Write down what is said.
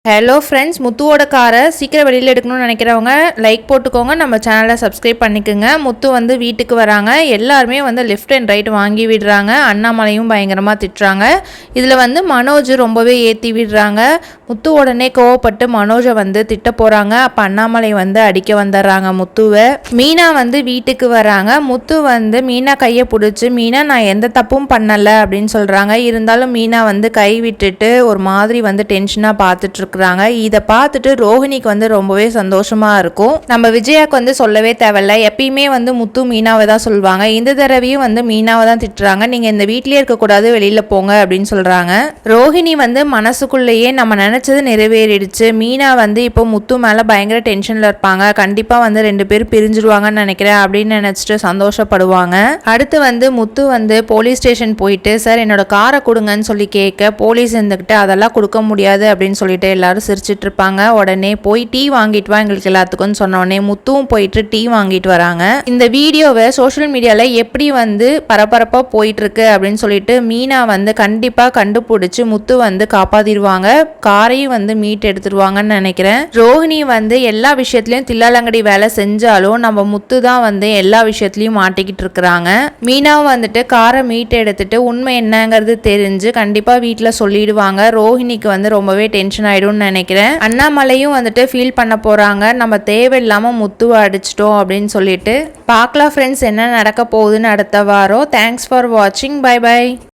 Hello friends, முத்துவோட காரை சீக்கிரம் வெளியில் எடுக்கணும்னு நினைக்கிறவங்க லைக் போட்டுக்கோங்க, நம்ம சேனலை சப்ஸ்கிரைப் பண்ணிக்கோங்க. முத்து வந்து வீட்டுக்கு வராங்க, எல்லாருமே வந்து லெஃப்ட் அண்ட் ரைட் வாங்கி விடுறாங்க. அண்ணாமலையும் பயங்கரமாக திட்டுறாங்க. இதில் வந்து மனோஜ் ரொம்பவே ஏற்றி விடுறாங்க. முத்து உடனே கோவப்பட்டு மனோஜை வந்து திட்ட போகிறாங்க. அப்போ அண்ணாமலை வந்து அடிக்க வந்துடுறாங்க முத்துவை. மீனா வந்து வீட்டுக்கு வராங்க. முத்து வந்து மீனா கையை பிடிச்சி, மீனா நான் எந்த தப்பும் பண்ணலை அப்படின்னு சொல்கிறாங்க. இருந்தாலும் மீனா வந்து கை விட்டுட்டு ஒரு மாதிரி வந்து டென்ஷனாக பார்த்துட்டு இருக்கிறாங்க. இதை பார்த்துட்டு ரோஹிணிக்கு வந்து ரொம்பவே சந்தோஷமா இருக்கும். நம்ம விஜயாக்கு வந்து சொல்லவே தேவையில்ல, எப்பயுமே வந்து முத்து மீனாவை தான் சொல்லுவாங்க. இந்த தடவையும் வந்து மீனாவை தான் திட்டுறாங்க. நீங்க இந்த வீட்லயே இருக்கக்கூடாது, வெளியில போங்க அப்படின்னு சொல்றாங்க. ரோஹிணி வந்து மனசுக்குள்ளேயே நம்ம நினைச்சது நிறைவேறிடுச்சு, மீனா வந்து இப்போ முத்து மேல பயங்கர டென்ஷன்ல இருப்பாங்க, கண்டிப்பா வந்து 2 பேரும் பிரிஞ்சிருவாங்கன்னு நினைக்கிறேன் அப்படின்னு நினைச்சிட்டு சந்தோஷப்படுவாங்க. அடுத்து வந்து முத்து வந்து போலீஸ் ஸ்டேஷன் போயிட்டு சார் என்னோட காரை கொடுங்கன்னு சொல்லி கேட்க, போலீஸ் இருந்துகிட்டு அதெல்லாம் கொடுக்க முடியாது அப்படின்னு சொல்லிட்டு எல்லாரும் சிரிச்சிட்டு இருப்பாங்க. உடனே போய் டீ வாங்கிட்டு வா எங்களுக்கு எல்லாத்துக்கும் சொன்ன உடனே முத்துவும் போயிட்டு டீ வாங்கிட்டு வராங்க. இந்த வீடியோவை சோஷியல் மீடியால எப்படி வந்து பரபரப்பா போயிட்டு இருக்கு அப்படின்னு சொல்லிட்டு மீனா வந்து கண்டிப்பா கண்டுபிடிச்சு முத்து வந்து காப்பாத்திடுவாங்க, காரையும் வந்து மீட் எடுத்துருவாங்கன்னு நினைக்கிறேன். ரோஹிணி வந்து எல்லா விஷயத்திலயும் தில்லாலங்கடி வேலை செஞ்சாலும் நம்ம முத்து தான் வந்து எல்லா விஷயத்திலயும் மாட்டிக்கிட்டு இருக்கிறாங்க. மீனாவும் வந்துட்டு காரை மீட் எடுத்துட்டு உண்மை என்னங்கிறது தெரிஞ்சு கண்டிப்பா வீட்டுல சொல்லிடுவாங்க. ரோஹிணிக்கு வந்து ரொம்பவே டென்ஷன் ஆயிடும் நினைக்கிறேன். அண்ணாமலையும் வந்துட்டு ஃபீல் பண்ண போறாங்க, நம்ம தேவையில்லாம முத்துவை அடிச்சிட்டோம் அப்படின்னு சொல்லிட்டு. பார்க்கலாம் ஃப்ரெண்ட்ஸ் என்ன நடக்க போகுதுன்னு அடுத்த வாரம். தேங்க்ஸ் ஃபார் வாட்சிங். Bye by.